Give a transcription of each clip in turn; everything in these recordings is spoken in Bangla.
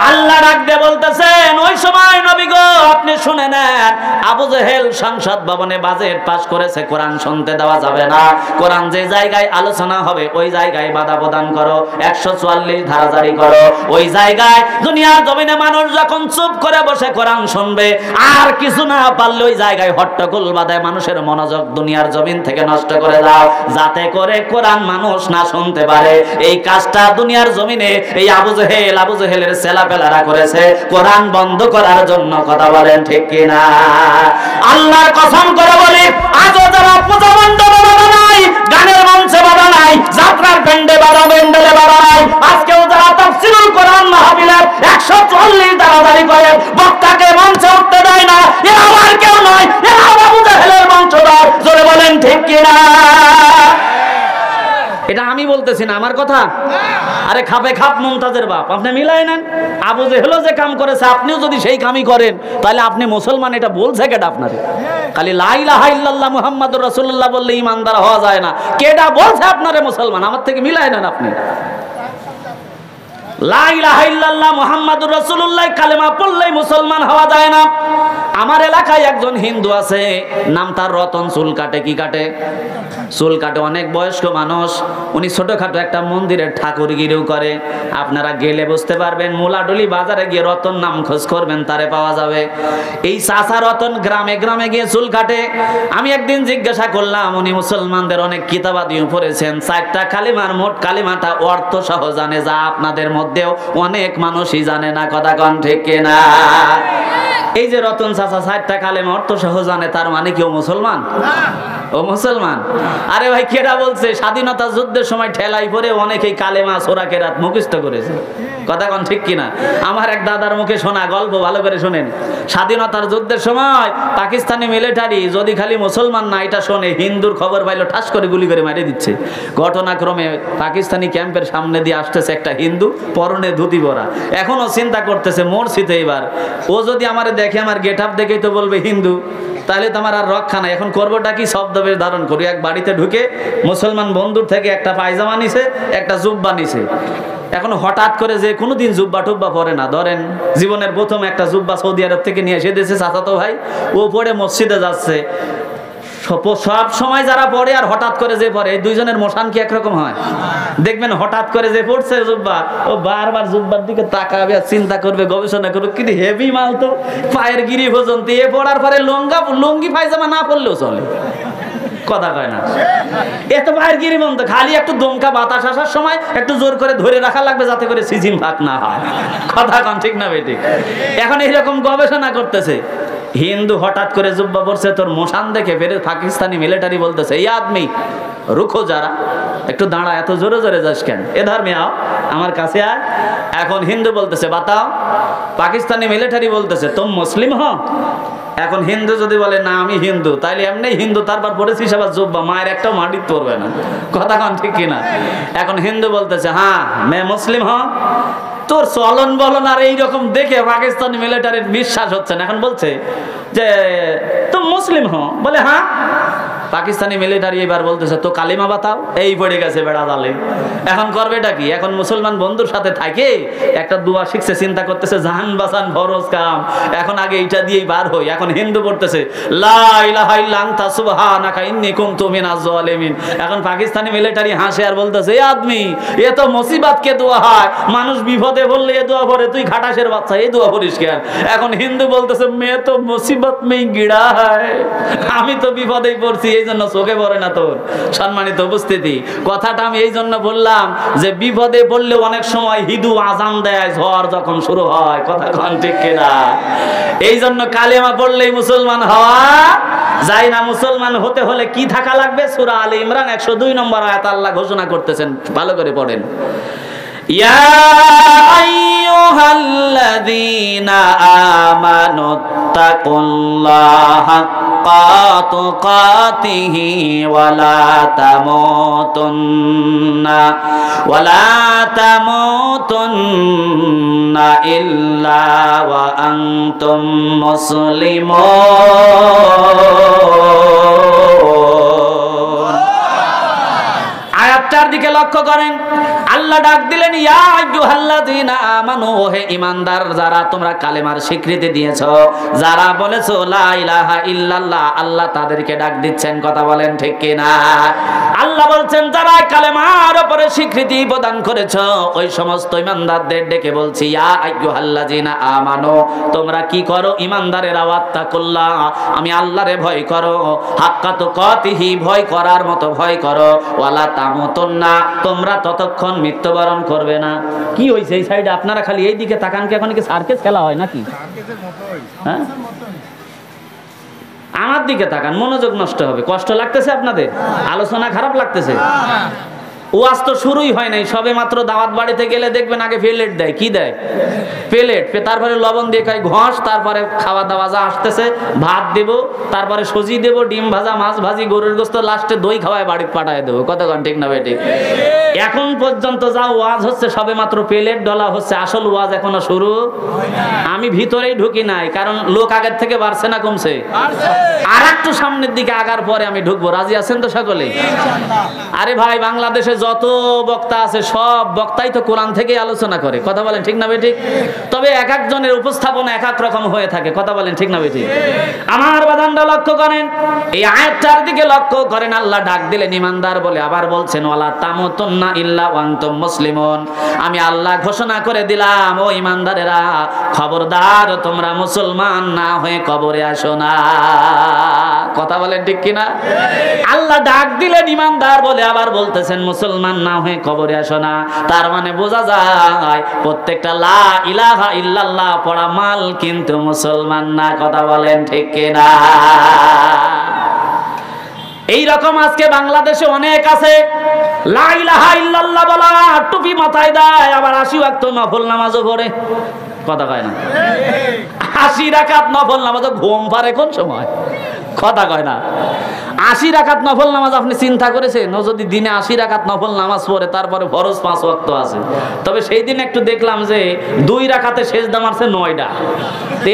আল্লাহ ডাক দিয়ে বলতেছেন, ওই সময় নবী গো আপনি শুনে নেন, আবু জেহেল সংসদ ভবনে বাজেট পাস করেছে, কোরআন শুনতে দেওয়া যাবে না, কোরআন যে জায়গায় আলোচনা হবে ওই জায়গায় বাধা প্রদান করো, 144 ধারা জারি করো। ওই জায়গায় দুনিয়ার জমিনে মানুষ যখন চুপ করে বসে কোরআন শুনবে, আর কিছু না পারলে ওই জায়গায় হট্টগোল বাঁধায় মানুষের মনোযোগ দুনিয়ার জমিন থেকে নষ্ট করে দাও, যাতে করে কোরআন মানুষ না শুনতে পারে। এই কাজটা দুনিয়ার জমিনে এই আবু জেহেলের ছেলেপেলারা করেছে কোরআন বন্ধ করার জন্য। কথা বলেন ঠিক কিনা? আল্লাহর কসম করে বলি, আজও যারা পূজা মণ্ডপে বাধা নাই, গানের মঞ্চে বাধা নাই, যাত্রার প্যান্ডে বাধা, প্যান্ডেলে বাধা নাই, আজকেও যারা তাফসীরুল কোরআন মাহফিলের 144 ধারা জারি করে বক্তাকে মঞ্চে উঠতে দেয় না, এরা আমার কেউ নয়, এরা আবু জেহেলের বংশধর। জোরে বলেন ঠিক কিনা? এটা আমি বলতেছি না, আমার কথা। আরে খাপে খাপ মুমতাজের বাপ, আপনি মিলাই নেন। আবু জেহেলও যে কাম করেছে আপনিও যদি সেই কামই করেন, তাহলে আপনি মুসলমান। এটা বলছে কেডা আপনারে? খালি লা ইলাহা ইল্লাল্লাহ মুহাম্মাদুর রাসূলুল্লাহ বললে ঈমানদার হওয়া যায় না। কেডা বলছে আপনারে মুসলমান? আমার থেকে মিলাই নেন আপনি। লা ইলাহা ইল্লাল্লাহ মুহাম্মাদুর রাসূলুল্লাহ কালেমা পড়লেই মুসলমান হওয়া যায় না। আমার এলাকায় একজন হিন্দু আছে, নাম তার রতন। চুল কাটে, কি কাটে? চুল কাটে। অনেক বয়স্ক মানুষ। উনি ছোটখাটো একটা মন্দিরের ঠাকুরগিরিও করে। আপনারা গেলে বুঝতে পারবেন, মুলাডুলি বাজারে গিয়ে রতন নাম খোঁজ করবেন, তারে পাওয়া যাবে। এই চাচা রতন গ্রামে গ্রামে গিয়ে চুল কাটে। আমি একদিন জিজ্ঞাসা করলাম, উনি মুসলমানদের অনেক কিতাবাদিও পড়েছেন, 4টা কালিমার মোট কালিমাটা অর্থ সহ জানে, যা আপনাদের মধ্যেও অনেক মানুষই জানে না। কথা কন ঠিক কিনা? এই যে রতন চাচা 4টা কালেমা অর্থ সহ জানে, তার মানে কি ও মুসলমান? ও মুসলমান? আরে ভাই, কেডা বলছে? স্বাধীনতা যুদ্ধের সময় ঠেলাই পরে অনেকেই কালেমা সূরা কেরাত মুখস্থ করেছে। কথা কন ঠিক কিনা? আমার এক দাদার মুখে শোনা গল্প, ভালো করে শুনেন। স্বাধীনতার যুদ্ধের সময় পাকিস্তানি মিলিটারি যদি খালি মুসলমান না এটা শোনে, হিন্দুর খবর পাইলো ঠাস করে গুলি করে মারিয়ে দিচ্ছে। ঘটনাক্রমে পাকিস্তানি ক্যাম্পের সামনে দিয়ে আসতেছে একটা হিন্দু, পরনে ধুতি পরা। এখনো চিন্তা করতেছে মরছিতে এবার ও যদি আমারে দেখে, আমার গেট আপ দেখেই তো বলবে হিন্দু, তাহলে তো আমার আর রক্ষা নাই। এখন করবোটা কি? শব্দবেশ ধারণ করি। এক বাড়িতে ঢুকে মুসলমান বন্ধুর থেকে একটা পায়জামা নিছে, একটা জুব্বা নিছে। এখন হঠাৎ করে যে কোনোদিন জুব্বা টুব্বা পরে না, ধরেন জীবনের প্রথম একটা জুব্বা সৌদি আরব থেকে নিয়ে এসে দিয়েছে চাচাতো ভাই, ও পরে মসজিদে যাচ্ছে। সব সময় যারা পড়ে আর হঠাৎ করে যে পড়ে, এই দুইজনের মোশান কি একরকম হয়? দেখবেন হঠাৎ করে যে পড়ছে জুব্বা, ও বারবার জুব্বার দিকে তাকাবে আর চিন্তা করবে, গবেষণা করবে, কিন্তু হেভি মাল তো, পায়ের গিরি পর্যন্ত। এ পড়ার পরে লুঙ্গি পায়জামা না পড়লেও চলে। কথা কয় না? এত পায়ের গিরি বন্ধ, খালি একটু দমকা বাতাস আসার সময় একটু জোর করে ধরে রাখা লাগবে, যাতে করে সিজিম ফাঁক না হয়। কথা কন ঠিক না বেঠিক? এখন এইরকম গবেষণা করতেছে। হিন্দু হঠাৎ করে জুব্বা পরছে, তোর মোশান দেখে ফেরে পাকিস্তানি মিলিটারি বলতেছে, এই আদমি রুখো, যারা একটু দাঁড়া, এত জোরে জোরে যাস কেন? এ ধর্মে আও, আমার কাছে আয়। এখন হিন্দু বলতেছে বাতাও। পাকিস্তানি মিলিটারি বলতেছে তুম মুসলিম হ। এখন হিন্দু যদি বলে না আমি হিন্দু, তাইলে এমনি হিন্দু, তারপর পড়েছিস আবার জুব্বা, মায়ের একটাও মাটির পড়বে না। কথা কন ঠিক কিনা? এখন হিন্দু বলতেছে হ্যাঁ মে মুসলিম হ। তোর চলন বলন আর এইরকম দেখে পাকিস্তানি মিলিটারির বিশ্বাস হচ্ছে না। এখন বলছে যে তুমি মুসলিম হো, বলে হ্যাঁ। পাকিস্তানি মিলিটারি এবার বলতেছে তো কালিমা বাতাও। এই পড়ে গেছে বেড়া জালে। এখন করবেটা কি? এখন মুসলমান বন্ধুর সাথে থাকে একটা দোয়া শিখছে, চিন্তা করতেছে জান বাঁচান ফরজ কাম, এখন আগে এইটা দিয়েই বার হই। এখন হিন্দু পড়তেছে লা ইলাহা ইল্লা আনতা সুবহানাকা ইন্নী কুনতু মিনাজ জালিমিন। এখন পাকিস্তানি মিলিটারি হাসে আর বলতেছে এ আদমি, এ তো মুসিবত কে দোয়া হয়, মানুষ বিপদে বললে এ দোয়া পড়ে, তুই খাটাসের বাচ্চা এই দোয়া পড়িস কেন? এখন হিন্দু বলতেছে মে তো মুসিবত মে গিড়া হয়, আমি তো বিপদেই পড়ছি, এই জন্য চোখে পড়ে না তোর। সম্মানিত উপস্থিতি, কথাটা আমি এই জন্য বললাম যে বিপদে পড়লে অনেক সময় হিন্দু আজান দেয় ঝড় যখন শুরু হয়। কথা কন ঠিক কিনা? এই জন্য কালেমা পড়লেই মুসলমান হওয়া যায় না। মুসলমান হতে হলে কি থাকা লাগবে? সূরা আলে ইমরান 102 নম্বর আয়াত আল্লাহ ঘোষণা করতেছেন, ভালো করে পড়েন। ইয়া আইয়ুহাল্লাযীনা আমানুত্তাকুল্লাহা হাক্কা তুকাতিহি ওয়ালা তামুতুন্না ইল্লা ওয়া আনতুম মুসলিমুন। আয়াতটার দিকে লক্ষ্য করেন। আল্লাহ ডাক দিলেন, ইয়া আইয়ুহাল্লাযীনা আমানু, হে ঈমানদার যারা তোমরা কালেমার স্বীকৃতি দিয়েছো, যারা বলেছো লা ইলাহা ইল্লাল্লাহ, আল্লাহ তাদেরকে ডাক দিচ্ছেন। কথা বলেন ঠিক কিনা? আল্লাহ বলছেন যারা কালেমার উপরে স্বীকৃতি প্রদান করেছো ওই সমস্ত ঈমানদারদের ডেকে বলছি, ইয়া আইয়ুহাল্লাযীনা আমানু, তোমরা কি করো? ঈমানদারেরা, ওয়াত্তাকুল্লাহ, আমি আল্লাহরে ভয় করো, হাক্কা তুকাতিহি, ভয় করার মতো ভয় করো, ওয়ালা তামুতুন্না, তোমরা ততক্ষণ মৃত্যুবরণ করবে না। কি হইছে এই সাইডে আপনারা খালি এই দিকে তাকান, কি এখন কি সার্কাস খেলা হয় নাকি? হ্যাঁ, আমার দিকে তাকান, মনোযোগ নষ্ট হবে। কষ্ট লাগতেছে আপনাদের? আলোচনা খারাপ লাগতেছে? ওয়াজ তো শুরুই হয় নাই, সবে মাত্র দাওয়াত বাড়িতে গেলে দেখবেন আগে প্লেট দেয়। কি দেয়? প্লেট, তারপরে লবণ দিয়ে খাই ঘষ, তারপরে খাওয়া দাওয়া যা আসতেছে, ভাত দেব, তারপরে সজি দেব, ডিম ভাজা, মাছ ভাজি, গরুর গোস্ত, লাস্টে দই খাওয়ায় বাড়িতে পাঠায় দেবো। কতক্ষণ ঠিক না বেটি? এখন পর্যন্ত যা ওয়াজ হচ্ছে সবে মাত্র প্লেট ডলা হচ্ছে, আসল ওয়াজ এখনো শুরু। আমি ভিতরেই ঢুকি নাই, কারণ লোক আগের থেকে বাড়ছে না কমছে? আর একটু সামনের দিকে আগার পরে আমি ঢুকবো। রাজি আছেন তো সকলে? আরে ভাই, বাংলাদেশে যত বক্তা আছে সব বক্তাই তো কোরআন থেকে আলোচনা করে। কথা বলেন ঠিক না বেঠিক? তবে এক একজনের উপস্থাপনা এক এক রকম হয়ে থাকে। কথা বলেন ঠিক না বেঠিক? আমার বাদানরা লক্ষ্য করেন, এই আয়াতটার দিকে লক্ষ্য করেন। আল্লাহ ডাক দিলেন ঈমানদার বলে, আবার বলছেন ওয়ালা তামুতুন্না ইল্লা ওয়া আনতুম মুসলিমুন, আমি আল্লাহ ঘোষণা করে দিলাম ও ঈমানদারেরা, খবরদার তোমরা মুসলমান না হয়ে কবরে আসো না। কথা বলেন ঠিক কিনা? আল্লাহ ডাক দিলেন ঈমানদার বলে, আবার বলতেছেন মুসলমান না হয়ে কবরে আসো না। তার মানে বোঝা যায় প্রত্যেকটা লা ইলাহা ইল্লাল্লাহ পড়া মাল কিন্তু মুসলমান না। কথা বলেন ঠিক কিনা? এই রকম আজকে বাংলাদেশে অনেক আছে, লা ইলাহা ইল্লাল্লাহ বলা, টুপি মাথায় দেয়, আবার 80 ওয়াক্ত নফল নামাজও পড়ে। কথা কয় না? 80 রাকাত নফল নামাজও ঘুম পারে কোন সময়? কথা কয় না? 80 রাকাত নফল নামাজ আপনি চিন্তা করেছেন? ও যদি দিনে 80 রাকাত নফল নামাজ পড়ে, তারপরে ফরজ 5 ওয়াক্ত আছে। তবে সেই দিন একটু দেখলাম যে 2 রাকাতে সেজদা মারছে 9টা।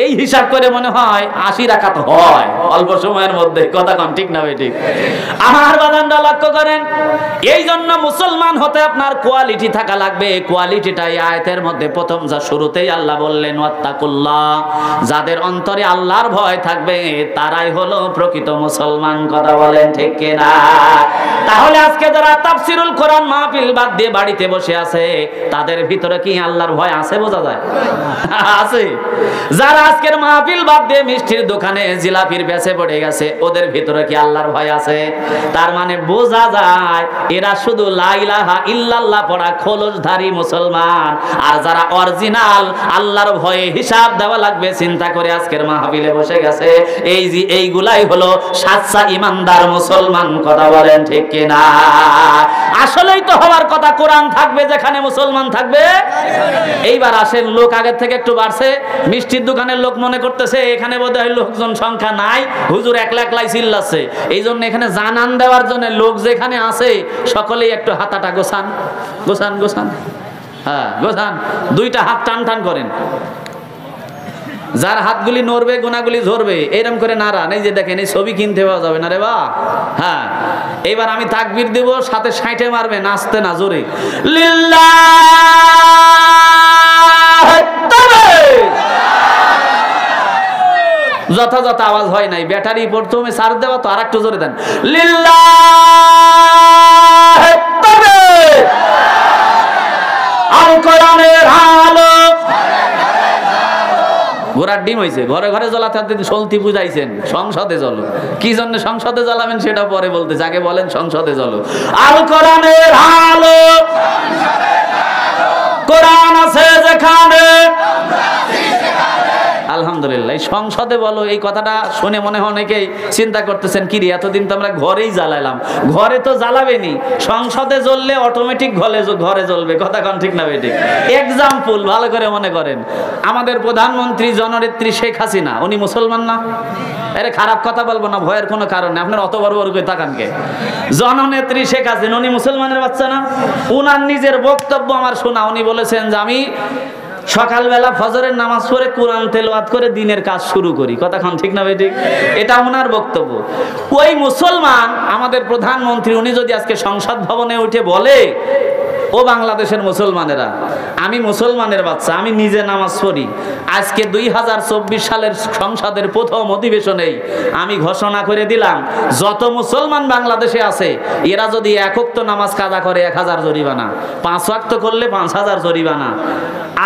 এই হিসাব করে মনে হয় 80 রাকাত হয় অল্প সময়ের মধ্যে। কথা কন ঠিক না বেঠিক? আমার বাদানরা লক্ষ্য করেন, এই জন্য মুসলমান হতে আপনার কোয়ালিটি থাকা লাগবে। কোয়ালিটিটাই আয়াতের মধ্যে প্রথম যা শুরুতেই আল্লাহ বললেন ওয়াত্তাকুল্লাহ, যাদের অন্তরে আল্লাহর ভয় থাকবে তারাই হলো প্রকৃত মুসলমান। কথা বলেন ঠিক কিনা? তাহলে আজকে যারা তাফসিরুল কোরআন মাহফিল বাদ দিয়ে বাড়িতে বসে আছে, তাদের ভিতরে কি আল্লাহর ভয় আছে? বোঝা যায় আছে। যারা আজকের মাহফিল বাদ দিয়ে মিষ্টির দোকানে জিলাপির বেচে পড়ে গেছে, ওদের ভিতরে কি আল্লাহর ভয় আছে? তার মানে বোঝা যায় এরা শুধু লা ইলাহা ইল্লাল্লাহ পড়া খোলসধারী মুসলমান। আর যারা অরিজিনাল আল্লাহর ভয়ে হিসাব দেওয়া লাগবে চিন্তা করে আজকের মাহফিলে বসে গেছে, এইগুলাই হলো সাচ্চা ইমানদার মুসলমান। কথা বলেন ঠিক কিনা? আসলেই তো হওয়ার কথা, কোরআন থাকবে যেখানে মুসলমান থাকবে। এইবার আসেন, লোক আগের থেকে একটু বাড়ছে। মিষ্টির দোকানের লোক মনে করতেছে এখানে বোধহয় লোকজন সংখ্যা নাই, হুজুর একলা একলাই চিল্লাচ্ছে। এই জন্য এখানে জানান দেওয়ার জন্য লোক যেখানে আছে সকলেই একটু হাতাটা গোছান গোছান গোছান। হ্যাঁ গোছান, 2টা হাত টান টান করেন। যার হাতগুলি নড়বে গোনাগুলি ঝরবে, এরকম করে নাড়া নেই। যে দেখেন এই ছবি কিনতে পাওয়া যাবে না রে বা। হ্যাঁ, এবার আমি তাকবীর দেব, সাথে 60 মারবে, নাচতে না, জোরে লিল্লাহ তাকবীর। যথাযথ আওয়াজ হয় নাই, ব্যাটারি প্রথমে চার্জ দেওয়া তো, আর একটু জোরে দেন লিল্লাহ তাকবীর। আল কোরআনের আলো ঘোড়ার ডিম হয়েছে, ঘরে ঘরে জ্বলাতে সলতি বুঝাইছেন, সংসদে জ্বলো। কি জন্য সংসদে জ্বালাবেন সেটা পরে বলতে, আগে বলেন সংসদে জ্বলো। আল কোরআনের আলো, কোরআন আছে যেখানে। আলহামদুলিল্লাহ, সংসদে বলো, এই কথাটা শুনে মনে হয় অনেকেই চিন্তা করতেছেন কি রে, এতদিন তো আমরা ঘরেই জ্বালাইলাম। ঘরে তো জ্বালাবেনি, সংসদে জ্বললে অটোমেটিক ঘরে জ্বলবে। কথা কন ঠিক না বেঠিক? এক্সাম্পল ভালো করে মনে করেন, আমাদের প্রধানমন্ত্রী জননেত্রী শেখ হাসিনা, উনি মুসলমান না? আরে খারাপ কথা বলবো না, ভয়ের কোনো কারণ নেই। আপনার অত বড় বড় করে তাকানকে। জননেত্রী শেখ হাসিনা উনি মুসলমানের বাচ্চা না? উনার নিজের বক্তব্য আমার শোনা, উনি বলেছেন যে আমি সকালবেলা ফজরের নামাজ পড়ে কোরআন তেলাওয়াত করে দিনের কাজ শুরু করি। কথা খান ঠিক না বেঠিক? এটা ওনার বক্তব্য। ওই মুসলমান আমাদের প্রধানমন্ত্রী, উনি যদি আজকে সংসদ ভবনে উঠে বলে ও বাংলাদেশের মুসলমানেরা, আমি মুসলমানের বাচ্চা, আমি নিজে নামাজ পড়ি। আজকে 2024 সালের সংসদের প্রথম অধিবেশনেই আমি ঘোষণা করে দিলাম, যত মুসলমান বাংলাদেশে আছে এরা যদি এক ওয়াক্ত নামাজ কাজা করে 1000 জরিমানা, 5 ওয়াক্ত করলে 5000 জরিমানা,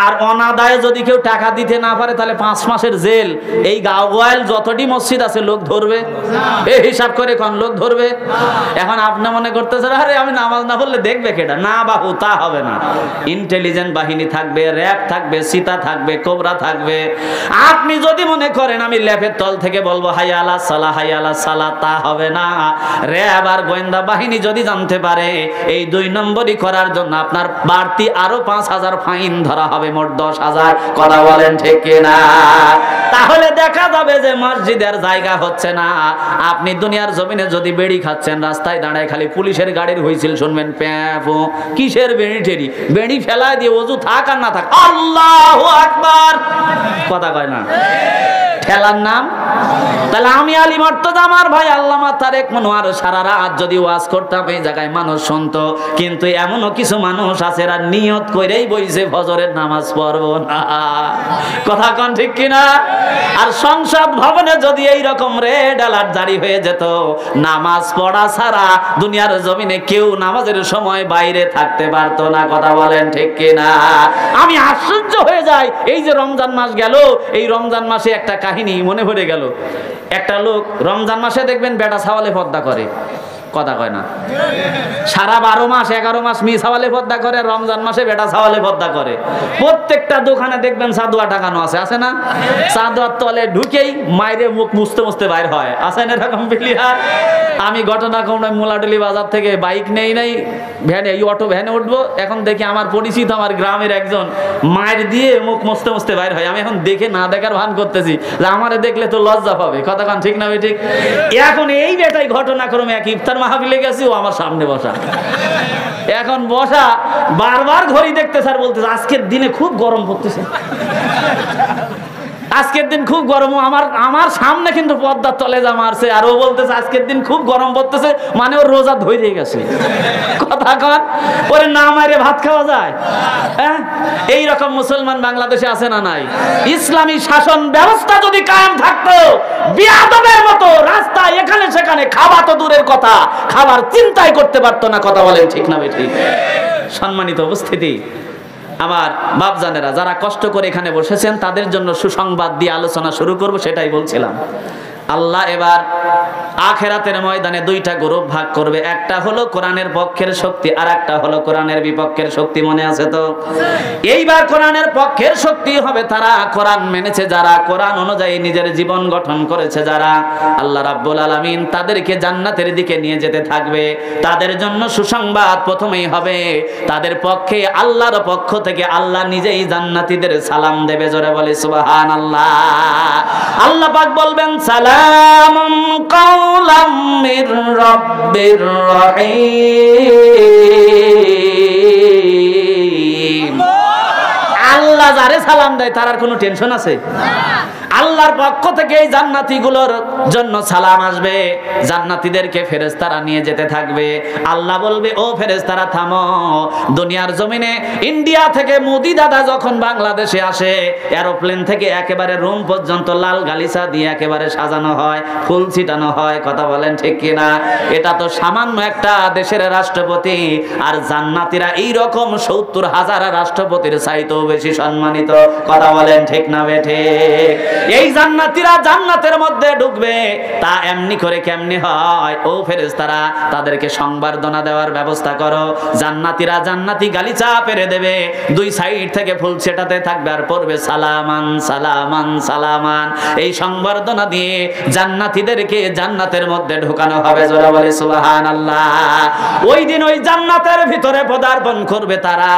আর অনাদায়ে যদি কেউ টাকা দিতে না পারে তাহলে 5 মাসের জেল। এই গাওয়াল যতটি মসজিদ আছে লোক ধরবে? এই হিসাব করে কোন লোক ধরবে? এখন আপনি মনে করতেছেন আরে আমি নামাজ না পড়লে দেখবে কেডা? না বাবু, তা হবে না। ইন্টেলিজেন্ট বাহিনী থাকবে, র‍্যাব থাকবে, সীতা থাকবে, কোবরা থাকবে। আপনি যদি মনে করেন আমি ল্যাপের তল থেকে বলবো হাইয়া আলাস সালাহ, হাইয়া আলাস সালাহ, তা হবে না। র‍্যাব আর গোয়েন্দা বাহিনী যদি জানতে পারে এই 2 নম্বরই করার জন্য আপনার বাড়তি আরো 5000 ফাইন ধরা হবে, মোট 10,000। কথা বলেন ঠিক কিনা? তাহলে দেখা যাবে যে মসজিদের জায়গা হচ্ছে না। আপনি দুনিয়ার জমিনে যদি বেড়ি খাচ্ছেন, রাস্তায় দাঁড়ায় খালি পুলিশের গাড়ির হুইসেল শুনবেন, প্যাপো কিসের বেড়ি ঠেরি, বেড়ি ফেলায় দিয়ে ওযু থাক আর না থাক আল্লাহু আকবার, কথা কয় না, ঠেলার নাম। তাহলে আমি আলী মর্তজা, আমার ভাই আল্লামা তারেক মনোয়ার সারা রাত যদি ওয়াজ করতাম এই জায়গায় মানুষ শুনতো, কিন্তু এমনও কিছু মানুষ আছে এরা নিয়ত করেই বইছে ফজরের নামাজ পড়বো না। কথা কোন ঠিক কিনা? আর সংসদ ভবনে যদি এই রকম রেড অ্যালার্ট জারি হয়ে যেত, নামাজ পড়া ছাড়া দুনিয়ার জমিনে কেউ নামাজের সময় বাইরে থাকতে পারতো না। কথা বলেন ঠিক কিনা? আমি আশ্চর্য হয়ে যাই, এই যে রমজান মাস গেল, এই রমজান মাসে একটা কাহিনী মনে পড়ে গেল। একটা লোক রমজান মাসে দেখবেন বেটা ছাওয়ালে পর্দা করে, কথা কয় না, সারা 12 মাস 11 মাস মি ছাওয়ালে পর্দা করে, রমজান মাসে বেটা ছাওয়ালে পর্দা করে। প্রত্যেকটা দোকানে দেখবেন চাদুয়া টাকানো আছে, আছে না? চাদুয়ার তলে ঢুকেই মাইরে মুখ মুছতে মুছতে বাইর হয়, আছে না এরকম প্লেয়ার? আমি ঘটনা কোন মোলাডলি বাজার থেকে বাইক নেই ভ্যানে, এই অটো ভ্যানে উঠবো, এখন দেখি আমার পরিচিত আমার গ্রামের একজন মায়ের দিয়ে মুখ মুছতে মুছতে বাইর হয়। আমি এখন দেখে না দেখার ভান করতেছি যে আমারে দেখলে তো লজ্জা পাবে। কথা কান ঠিক না? ঠিক। এখন এই বেটাই ঘটনাক্রমে এক ইফতার মাহফিলে গেছি, ও আমার সামনে বসা। এখন বসা বারবার ঘড়ি দেখতে স্যার বলতেছে আজকের দিনে খুব গরম পড়তেছে, আজকের দিন খুব গরম। আমার সামনে কিন্তু পর্দার তলে যা মারছে, আর ও বলতেছে আজকের দিন খুব গরম পড়তেছে, মানে ওর রোজা ধরে গেছে। কথা কন, ওরে না মারে ভাত খাওয়া যায়? হ্যাঁ, এইরকম মুসলমান বাংলাদেশে আছে না নাই? ইসলামী শাসন ব্যবস্থা যদি কায়েম থাকতো, বিয়াদবের মতো রাস্তায় এখানে সেখানে খাওয়া তো দূরের কথা, খাবার চিন্তাই করতে পারতো না। কথা বলেন ঠিক না ঠিক? সম্মানিত উপস্থিতি, আমার বাপজানেরা যারা কষ্ট করে এখানে বসেছেন তাদের জন্য সুসংবাদ দিয়ে আলোচনা শুরু করব, সেটাই বলছিলাম। আল্লাহ এবার আখেরাতের ময়দানে 2টা গ্রুপ ভাগ করবে, একটা হলো কোরআনের পক্ষের শক্তি, আর একটা হলো কোরআনের বিপক্ষের শক্তি। মনে আছে তো? এইবার কোরআনের পক্ষের শক্তি হবে তারা, কোরআন মেনেছে যারা, কোরআন অনুযায়ী নিজের জীবন গঠন করেছে যারা, আল্লাহ রাব্বুল আলামিন তাদেরকে জান্নাতের দিকে নিয়ে যেতে থাকবে। তাদের জন্য সুসংবাদ প্রথমেই হবে, তাদের পক্ষে আল্লাহর পক্ষ থেকে আল্লাহ নিজেই জান্নাতীদের সালাম দেবে। জোরে বলে সুবহানাল্লাহ। আল্লাহ পাক বলবেন সালামুন কাওলাম মির রাব্বির রহিম। আল্লাহ যারে সালাম দেয় তার আর কোনো টেনশন আছে? আল্লাহর পক্ষ থেকে এই জান্নাতীগুলোর জন্য সালাম আসবে, জান্নাতীদেরকে ফেরেশতারা নিয়ে যেতে থাকবে। আল্লাহ বলবে ও ফেরেশতারা থামো। দুনিয়ার জমিনে ইন্ডিয়া থেকে মোদি দাদা যখন বাংলাদেশে আসে, এরোপ্লেন থেকে একেবারে রুম পর্যন্ত লাল গালিচা দিয়ে একেবারে সাজানো হয়, ফুল ছিটানো হয়। কথা বলেন ঠিক কিনা? এটা তো সামান্য একটা দেশের রাষ্ট্রপতি, আর জান্নাতীরা এইরকম 70,000 রাষ্ট্রপতির চাইতেও বেশি সম্মানিত। কথা বলেন ঠিক না বেঠে? এই জান্নাতীরা জান্নাতের মধ্যে ঢুকবে, তা এমনি করে কেমনি হয়? ও ফেরেশতারা তাদেরকে সংবর্ধনা দেওয়ার ব্যবস্থা করো। জান্নাতীরা জান্নাতি গালিচা পেরে দেবে, 2 সাইড থেকে ফুল ছেটাতে থাকবে আর পড়বে সালামান সালামান সালামান। এই সংবর্ধনা দিয়ে জান্নাতীদেরকে জান্নাতের মধ্যে ঢোকানো হবে। জোরে বলে সুবহানাল্লাহ। ওই দিন ওই জান্নাতের ভিতরে পদার্পণ করবে তারা।